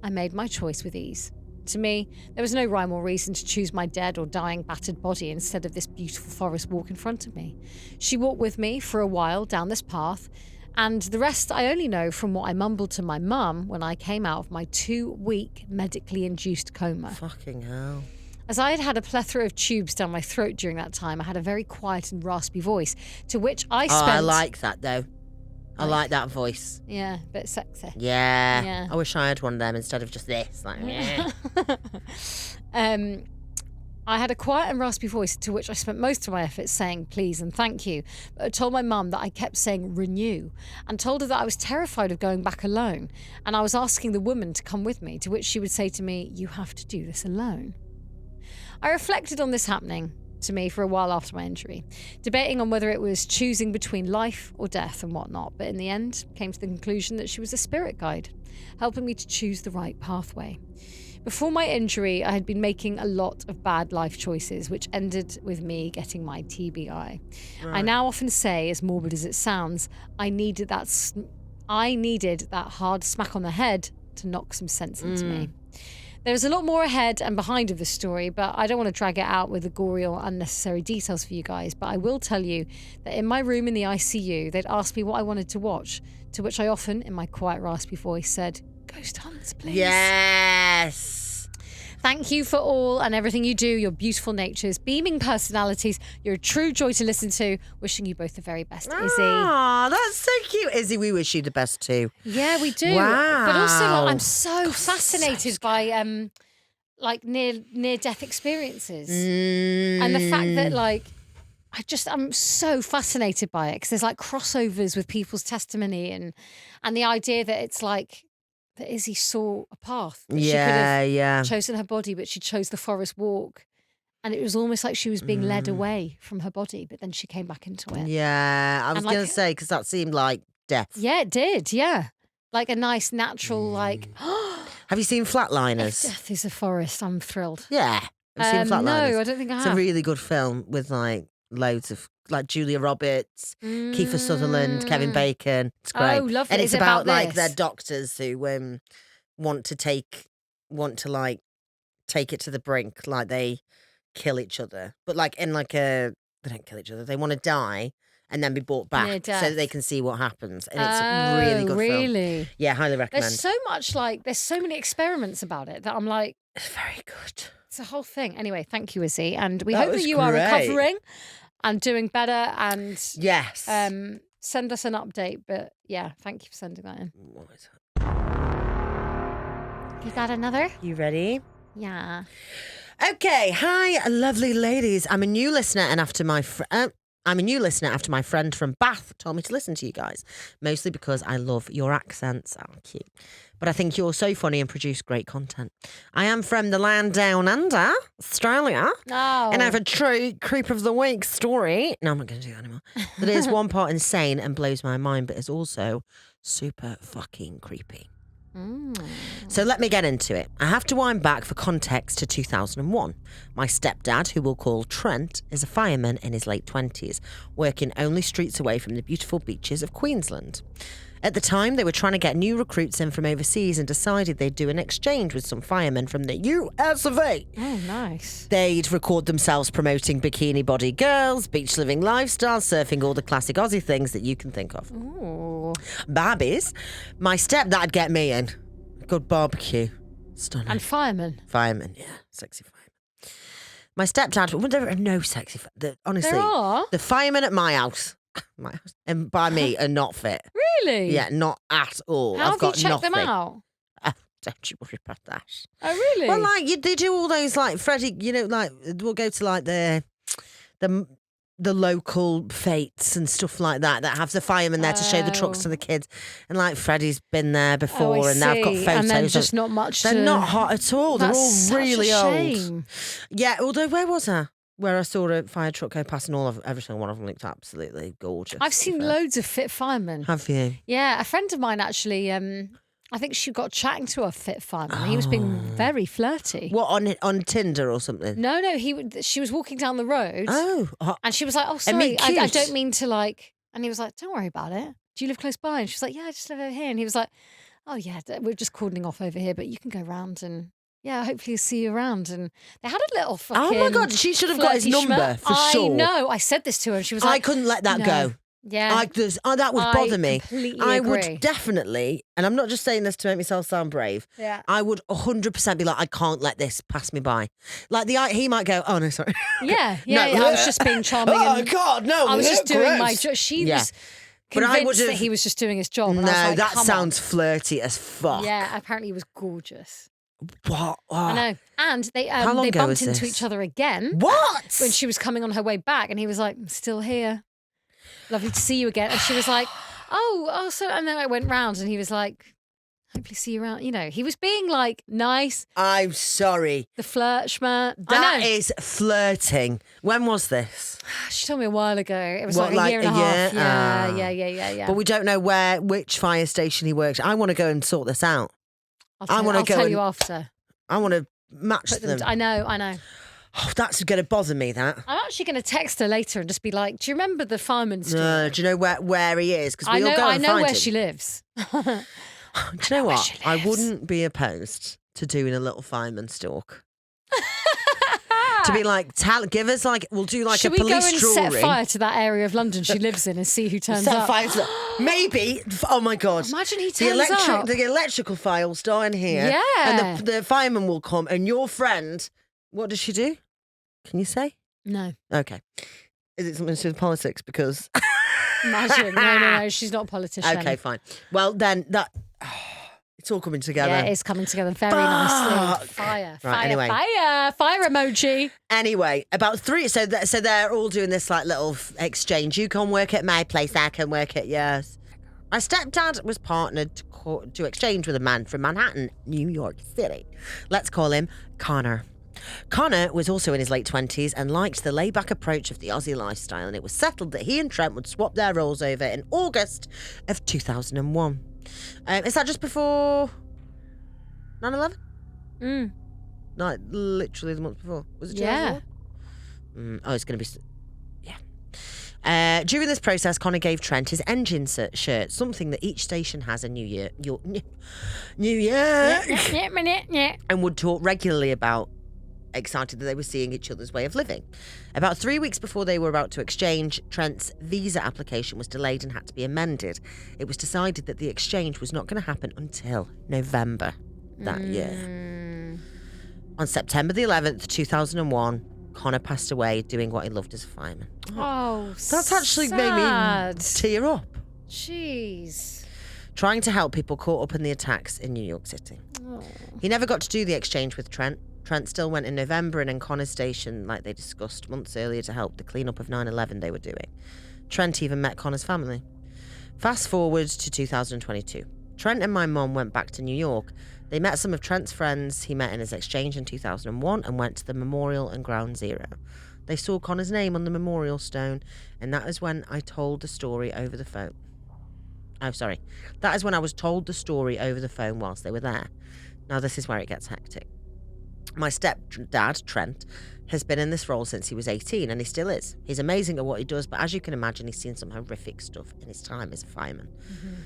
I made my choice with ease. To me, there was no rhyme or reason to choose my dead or dying battered body instead of this beautiful forest walk in front of me. She walked with me for a while down this path, and the rest I only know from what I mumbled to my mum when I came out of my 2-week medically induced coma. Fucking hell. As I had had a plethora of tubes down my throat during that time, I had a very quiet and raspy voice, to which I spent... Oh, I like that, though. I like that voice. Yeah, a bit sexy. Yeah. Yeah. I wish I had one of them instead of just this. Like, yeah. I had a quiet and raspy voice to which I spent most of my efforts saying please and thank you. But I told my mum that I kept saying renew and told her that I was terrified of going back alone. And I was asking the woman to come with me, to which she would say to me, "You have to do this alone." I reflected on this happening to me for a while after my injury, debating on whether it was choosing between life or death and whatnot, but in the end came to the conclusion that she was a spirit guide, helping me to choose the right pathway. Before my injury, I had been making a lot of bad life choices, which ended with me getting my TBI. Right. I now often say, as morbid as it sounds, I needed that hard smack on the head to knock some sense into me. There's a lot more ahead and behind of the story, but I don't want to drag it out with the gory or unnecessary details for you guys. But I will tell you that in my room in the ICU, they'd asked me what I wanted to watch, to which I often, in my quiet, raspy voice, said, "Ghost hunts, please." Yes. Thank you for all and everything you do, your beautiful natures, beaming personalities. You're a true joy to listen to. Wishing you both the very best, Izzy. Oh, that's so cute. Izzy, we wish you the best too. Yeah, we do. Wow. But also, like, I'm so fascinated by like near-death experiences. And the fact that, like, I'm so fascinated by it because there's like crossovers with people's testimony and the idea that it's like, that Izzy saw a path. That she could have chosen her body, but she chose the forest walk. And it was almost like she was being led away from her body, but then she came back into it. Yeah, I was going to say, because that seemed like death. Yeah, it did, yeah. Like a nice, natural, like... Have you seen Flatliners? If death is a forest, I'm thrilled. Yeah. Have you seen Flatliners? No, I don't think I have. It's a really good film with like loads of, like Julia Roberts, Kiefer Sutherland, Kevin Bacon. It's great. Oh, lovely. And it's Is it about like this? their doctors who want to like take it to the brink, like they kill each other, but like in like they don't kill each other. They want to die and then be brought back so that they can see what happens. And it's a really good film. Really? Yeah, highly recommend. There's so much, like, there's so many experiments about it that I'm like, it's very good. It's a whole thing. Anyway, thank you, Izzy, and we That hope that was you are great. recovering and doing better. And Yes. send us an update. But yeah, thank you for sending that in. What is it? You got another? You ready? Yeah. Okay, hi, lovely ladies. I'm a new listener, and after my I'm a new listener after my friend from Bath told me to listen to you guys, mostly because I love your accents. Oh, cute. But I think you're so funny and produce great content. I am from the land down under, Australia. Oh. And I have a true creep of the week story. No, I'm not going to do that anymore. That is one part insane and blows my mind, but is also super fucking creepy. So let me get into it. I have to wind back for context to 2001. My stepdad, who we'll call Trent, is a fireman in his late 20s, working only streets away from the beautiful beaches of Queensland. At the time, they were trying to get new recruits in from overseas and decided they'd do an exchange with some firemen from the US of A. Oh, nice. They'd record themselves promoting bikini body girls, beach living lifestyle, surfing, all the classic Aussie things that you can think of. Ooh. Barbies, my stepdad get me in. Good barbecue. Stunning. And firemen. Firemen, yeah. Sexy firemen. My stepdad, well, there are no sexy firemen. Honestly, There are? the firemen at my house, and by me, are not fit. Really? Yeah, not at all. How I've have got you checked nothing. them out? Don't you worry about that. Oh, really? Well, like they do all those like Freddie, you know, like we'll go to like the local fates and stuff like that have the firemen there to show the trucks to the kids, and like Freddie's been there before, and they've got photos. And then just not much. They're not hot at all. They're all That's really such a old. shame. Yeah, although where was I? Where I saw a fire truck go past, and every single one of them looked absolutely gorgeous. I've seen loads of fit firemen. Have you? Yeah, a friend of mine actually. I think she got chatting to a fit fireman. He was being very flirty. What, on Tinder or something? No, she was walking down the road. Oh, And she was like, "Oh, sorry, I don't mean to like." And he was like, "Don't worry about it. Do you live close by?" And she was like, "Yeah, I just live over here." And he was like, "Oh yeah, we're just calling off over here, but you can go round and yeah, hopefully I'll see you around." And they had a little fucking. Oh my God, she should have got his flirty number schmirk. for sure. I know. I said this to her, and she was like, I couldn't let that no. go. Yeah, That would bother me. Completely I agree. would definitely, and I'm not just saying this to make myself sound brave. Yeah. I would 100% be like, I can't let this pass me by. Like he might go, oh no, sorry. Yeah. No. I was just being charming. Oh and God, no! I was just doing gross. my job. She Yeah. was But I convinced that would've- he was just doing his job. And No, I was like, that "Come sounds flirty as fuck. on." Yeah, apparently he was gorgeous. What? I know. And they How long they ago bumped was into this? each other again What? when she was coming on her way back, and he was like, "I'm still here. Lovely to see you again." And she was like, "Oh, so." And then I went round, and he was like, "Hopefully see you around." You know, he was being like nice, I'm sorry. the flirt schmirt. I That know. is flirting. When was this? She told me a while ago. It was What, like a year and a half. year? Yeah. But we don't know which fire station he works. I want to go and sort this out. I'll wanna go tell and- you after. I want to match Put them. them. I know. Oh, that's going to bother me, that. I'm actually going to text her later and just be like, "Do you remember the fireman story?" Do you know where he is? Because I we'll know. go I and know find where him. she lives. Do you know where what? she I lives. wouldn't be opposed to doing a little fireman stalk. To be like, give us like, we'll do like Should a we go police and drawing. set fire to that area of London she lives in and see who turns Set up? fire to maybe. Oh my God! Imagine he the turns up. The electrical files down here. Yeah. And the fireman will come, and your friend. What does she do? Can you say? No. Okay. Is it something to do with politics? Because. Imagine. No. She's not a politician. Okay, fine. Well, then that. It's all coming together. Yeah, it's coming together very Fuck. nicely. Fire. anyway. Fire emoji. Anyway, about three. So they're all doing this like little exchange. You can work at my place, I can work at yours. My stepdad was partnered to exchange with a man from Manhattan, New York City. Let's call him Connor. Connor was also in his late 20s and liked the laid-back approach of the Aussie lifestyle, and it was settled that he and Trent would swap their roles over in August of 2001. Is that just before 9/11? Like literally the month before. Was it 2001? Oh, it's going to be... Yeah. During this process, Connor gave Trent his engine shirt, something that each station has a New Year, and would talk regularly about, excited that they were seeing each other's way of living. About 3 weeks before they were about to exchange, Trent's visa application was delayed and had to be amended. It was decided that the exchange was not going to happen until November that year. On September the 11th, 2001, Connor passed away doing what he loved as a fireman. Oh, That's actually made me tear up. Jeez. Trying to help people caught up in the attacks in New York City. He never got to do the exchange with Trent. Trent still went in November, and then Connor's station, like they discussed months earlier, to help the cleanup of 9/11 they were doing. Trent even met Connor's family. Fast forward to 2022. Trent and my mum went back to New York. They met some of Trent's friends he met in his exchange in 2001 and went to the memorial and ground zero. They saw Connor's name on the memorial stone, and that is when I told the story over the phone. Oh, sorry. That is when I was told the story over the phone whilst they were there. Now, this is where it gets hectic. My stepdad, Trent, has been in this role since he was 18, and he still is. He's amazing at what he does, but as you can imagine, he's seen some horrific stuff in his time as a fireman.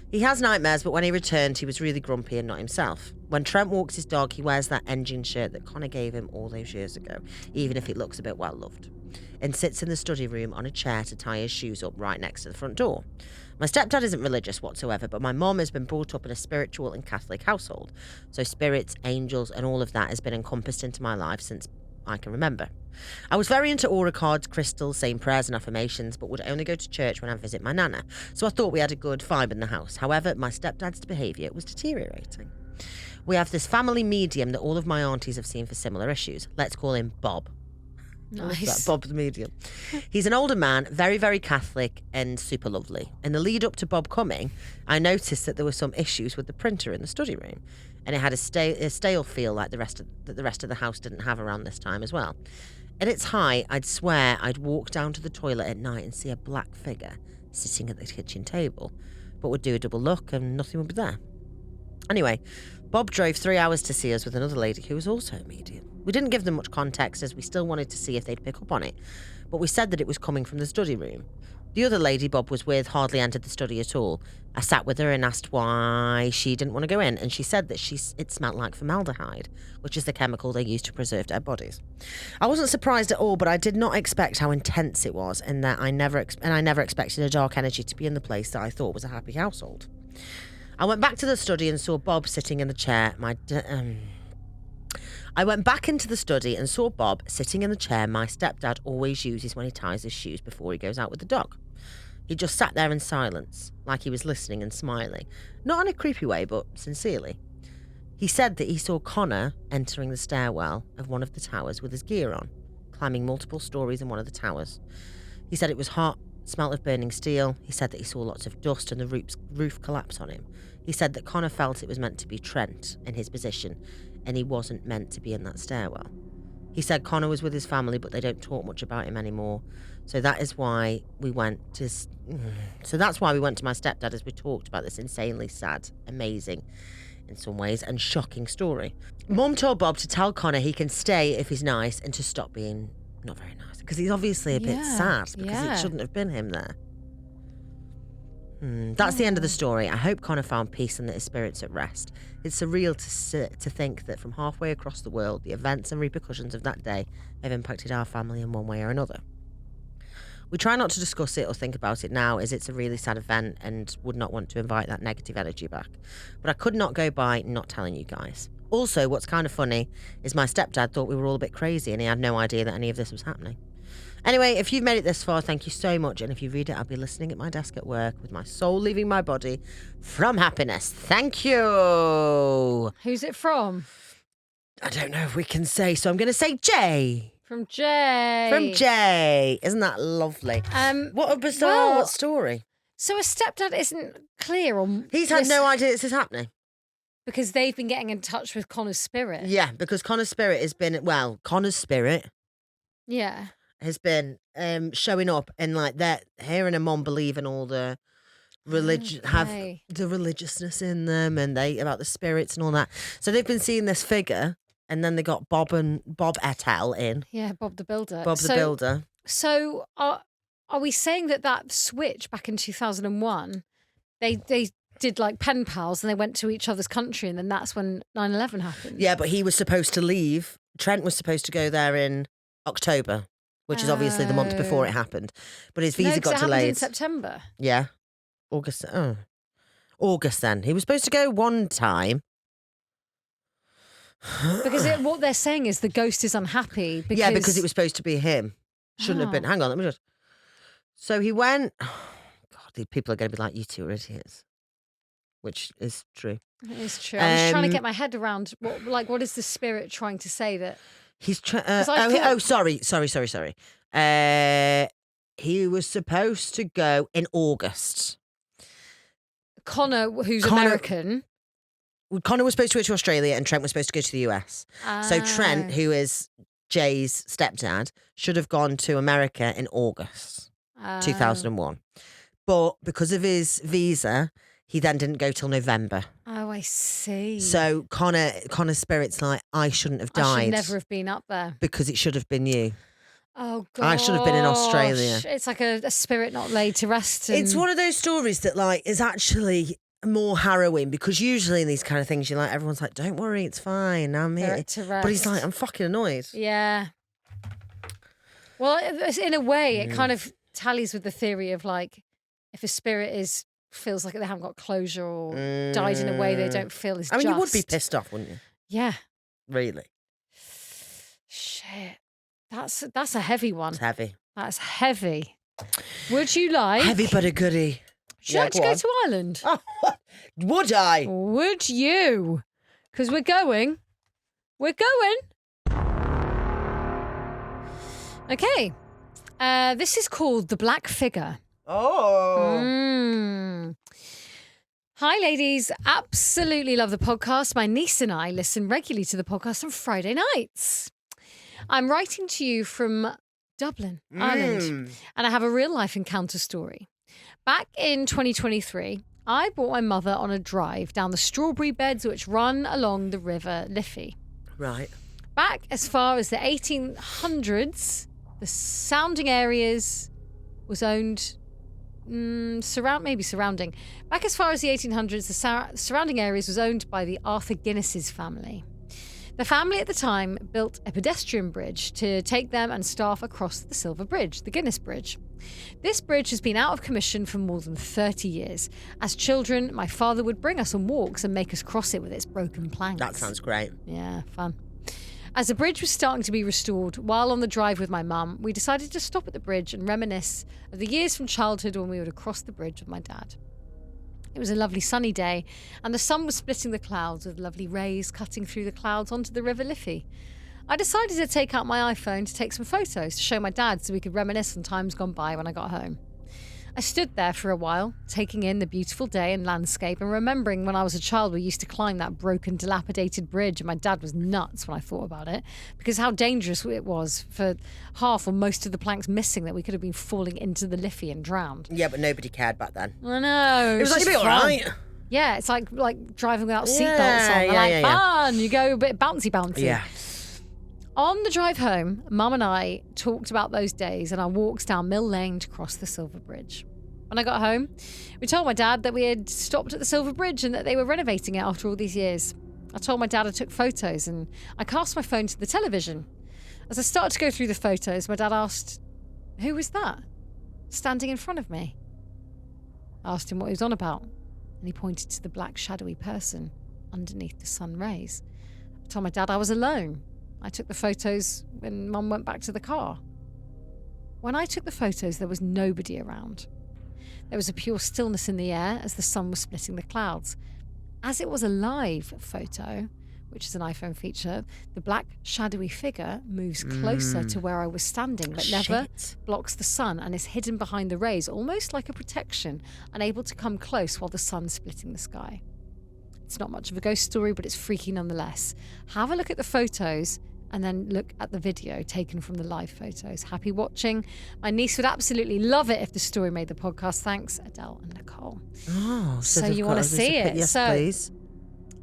He has nightmares, but when he returned, he was really grumpy and not himself. When Trent walks his dog, he wears that engine shirt that Connor gave him all those years ago, even if it looks a bit well-loved, and sits in the study room on a chair to tie his shoes up right next to the front door. My stepdad isn't religious whatsoever, but my mum has been brought up in a spiritual and Catholic household. So spirits, angels, and all of that has been encompassed into my life since I can remember. I was very into aura cards, crystals, saying prayers and affirmations, but would only go to church when I visit my nana. So I thought we had a good vibe in the house. However, my stepdad's behaviour was deteriorating. We have this family medium that all of my aunties have seen for similar issues. Let's call him Bob. Nice. Bob the medium. He's an older man, very, very Catholic and super lovely. In the lead up to Bob coming, I noticed that there were some issues with the printer in the study room, and it had a stale feel like the rest of the house didn't have around this time as well. At its height, I'd swear I'd walk down to the toilet at night and see a black figure sitting at the kitchen table, but would do a double look and nothing would be there. Anyway, Bob drove 3 hours to see us with another lady who was also a medium. We didn't give them much context as we still wanted to see if they'd pick up on it, but we said that it was coming from the study room. The other lady Bob was with hardly entered the study at all. I sat with her and asked why she didn't want to go in, and she said that it smelled like formaldehyde, which is the chemical they use to preserve dead bodies. I wasn't surprised at all, but I did not expect how intense it was, and that I never expected a dark energy to be in the place that I thought was a happy household. I went back to the study and saw Bob sitting in the chair. I went back into the study and saw Bob sitting in the chair my stepdad always uses when he ties his shoes before he goes out with the dog. He just sat there in silence, like he was listening and smiling. Not in a creepy way, but sincerely. He said that he saw Connor entering the stairwell of one of the towers with his gear on, climbing multiple stories in one of the towers. He said it was hot, smelt of burning steel. He said that he saw lots of dust and the roof collapse on him. He said that Connor felt it was meant to be Trent in his position, and he wasn't meant to be in that stairwell. He said Connor was with his family, but they don't talk much about him anymore. So that's why we went to my stepdad as we talked about this insanely sad, amazing, in some ways, and shocking story. Mum told Bob to tell Connor he can stay if he's nice and to stop being not very nice, because he's obviously a bit sad because it shouldn't have been him there. That's the end of the story. I hope Connor found peace and that his spirit's at rest. It's surreal to think that from halfway across the world, the events and repercussions of that day have impacted our family in one way or another. We try not to discuss it or think about it now, as it's a really sad event and would not want to invite that negative energy back. But I could not go by not telling you guys. Also, what's kind of funny is my stepdad thought we were all a bit crazy and he had no idea that any of this was happening. Anyway, if you've made it this far, thank you so much. And if you read it, I'll be listening at my desk at work with my soul leaving my body from happiness. Thank you. Who's it from? I don't know if we can say, so I'm going to say Jay. From Jay. From Jay. Isn't that lovely? What a bizarre story. So a stepdad isn't clear on... He's had no idea this is happening. Because they've been getting in touch with Connor's spirit. Yeah, because Connor's spirit has been... Well, Connor's spirit... Yeah. Has been showing up and like that, hearing a mum believe in all the have the religiousness in them and about the spirits and all that. So they've been seeing this figure, and then they got Bob et al. In. Yeah, Bob the Builder. Bob the Builder. So are we saying that switch back in 2001, they did like pen pals and they went to each other's country, and then that's when 9/11 happened? Yeah, but he was supposed to leave. Trent was supposed to go there in October, which is obviously the month before it happened. But his visa got delayed. In September. Yeah. August then. He was supposed to go one time. Because what they're saying is the ghost is unhappy. Because it was supposed to be him. Shouldn't have been. Hang on, let me just... So he went... Oh, God, these people are going to be like, you two are idiots. which is true. It is true. I'm just trying to Um, get my head around what is the spirit trying to say that. He's trying. 'Cause I feel- Sorry. He was supposed to go in August. Connor, who's Connor- American. Connor was supposed to go to Australia and Trent was supposed to go to the US. So Trent, Ah. who is Jay's stepdad, should have gone to America in August 2001. But because of his visa, he then didn't go till November. Oh, I see. So Connor's spirit's like, I shouldn't have I died should never have been up there. because it should have been you. Oh, God. I should have been in Australia. It's like a spirit not laid to rest. It's and- one of those stories that like is actually more harrowing because usually in these kind of things, you're like, everyone's like, don't worry, it's fine. I'm They're here. at to But he's rest. like, I'm fucking annoyed. Yeah. Well, in a way, it kind of tallies with the theory of like, if a spirit feels like they haven't got closure or died in a way they don't feel is I mean, just. you would be pissed off, wouldn't you? Yeah. Really? Shit. That's a heavy one. It's heavy. That's heavy. Would you like? Heavy but a goodie. Would you like to go go on. to Ireland? Oh, would I? Would you? Because we're going. We're going. Okay. This is called The Black Figure. Oh. Hi, ladies. Absolutely love the podcast. My niece and I listen regularly to the podcast on Friday nights. I'm writing to you from Dublin, Ireland, and I have a real life encounter story. Back in 2023, I brought my mother on a drive down the strawberry beds which run along the river Liffey. Right. Back as far as the 1800s, the surrounding areas was owned, surrounding. Back as far as the 1800s, the surrounding areas was owned by the Arthur Guinness's family. The family at the time built a pedestrian bridge to take them and staff across the Silver Bridge, the Guinness Bridge. This bridge has been out of commission for more than 30 years. As children, my father would bring us on walks and make us cross it with its broken planks. That sounds great. Yeah, fun. As the bridge was starting to be restored, while on the drive with my mum, we decided to stop at the bridge and reminisce of the years from childhood when we would have crossed the bridge with my dad. It was a lovely sunny day, and the sun was splitting the clouds with lovely rays cutting through the clouds onto the River Liffey. I decided to take out my iPhone to take some photos to show my dad so we could reminisce on times gone by when I got home. I stood there for a while, taking in the beautiful day and landscape and remembering when I was a child we used to climb that broken, dilapidated bridge and my dad was nuts when I thought about it because how dangerous it was for half or most of the planks missing that we could have been falling into the Liffey and drowned. Yeah, but nobody cared back then. I know. It was like, just you'll be fun. all right. Yeah, it's like driving without seatbelts Yeah, on. They're like, yeah. fun. You go a bit bouncy. Yeah. On the drive home, Mum and I talked about those days and our walks down Mill Lane to cross the Silver Bridge. When I got home, we told my dad that we had stopped at the Silver Bridge and that they were renovating it after all these years. I told my dad I took photos and I cast my phone to the television. As I started to go through the photos, my dad asked, "Who was that standing in front of me?" I asked him what he was on about, and he pointed to the black shadowy person underneath the sun rays. I told my dad I was alone. I took the photos when Mum went back to the car. When I took the photos, there was nobody around. There was a pure stillness in the air as the sun was splitting the clouds. As it was a live photo, which is an iPhone feature, the black shadowy figure moves closer to where I was standing, but never blocks the sun and is hidden behind the rays, almost like a protection, unable to come close while the sun's splitting the sky. It's not much of a ghost story, but it's freaky nonetheless. Have a look at the photos and then look at the video taken from the live photos. Happy watching. My niece would absolutely love it if the story made the podcast. Thanks, Adele and Nicole. Oh, So they've you got wanna us a see pic- it? Yes, So- please.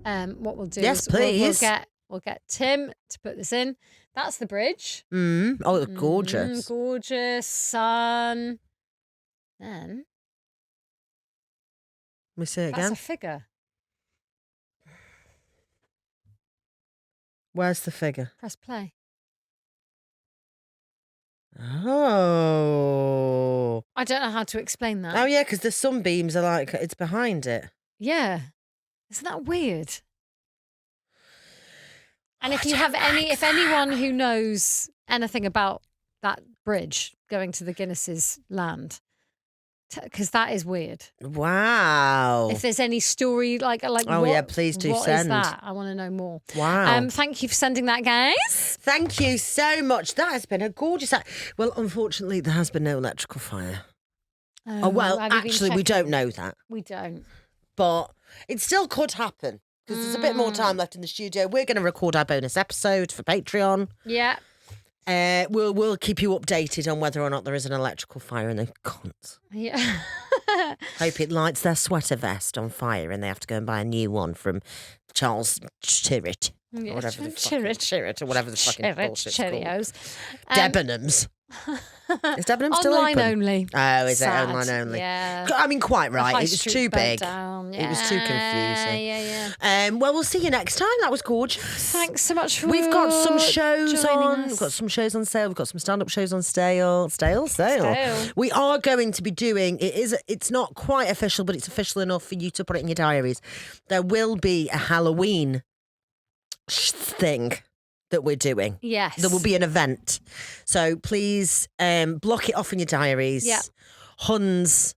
What we'll do Yes, is please. we'll get Tim to put this in. That's the bridge. Oh, they're gorgeous. Gorgeous sun. Then Let me see it that's again. a figure. Where's the figure? Press play. Oh. I don't know how to explain that. Oh, yeah, because the sunbeams are like, it's behind it. Yeah. Isn't that weird? And if I you have don't any, like if anyone who knows anything about that bridge going to the Guinness's land, Because that is weird. Wow. If there's any story like Oh, what, yeah, please do what send. is that? I want to know more. Wow. Thank you for sending that, guys. Thank you so much. That has been a gorgeous... Well, unfortunately, there has been no electrical fire. Oh, well, have you been actually, we checking? don't know that. We don't. But it still could happen because there's a bit more time left in the studio. We're going to record our bonus episode for Patreon. Yeah. We'll keep you updated on whether or not there is an electrical fire in the cons. Yeah. Hope it lights their sweater vest on fire and they have to go and buy a new one from Charles Chirrut. Yeah, Or whatever the Chirrut. Chirrut or whatever the fucking Chirrut, bullshit's called. Cheerios. Debenhams. Is Debenhams still Online open? only. Oh, is Sad. it online only? Yeah. I mean, quite The right. high It was street too burnt big. down. It was too confusing. Yeah. Well, we'll see you next time. That was gorgeous. Thanks so much for We've got some shows joining on. us. We've got some shows on sale. We've got some stand-up shows on sale. Sale. Stale. We are going to be doing. It's not quite official, but it's official enough for you to put it in your diaries. There will be a Halloween thing that we're doing. Yes. There will be an event. So please block it off in your diaries. Yeah. Huns,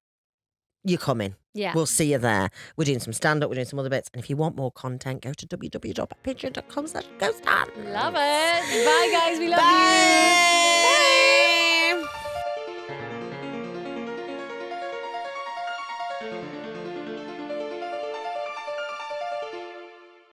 you're coming. Yeah. We'll see you there. We're doing some stand-up, we're doing some other bits. And if you want more content, go to www.patreon.com/ghostan. Love it. Bye, guys. We love you. Bye.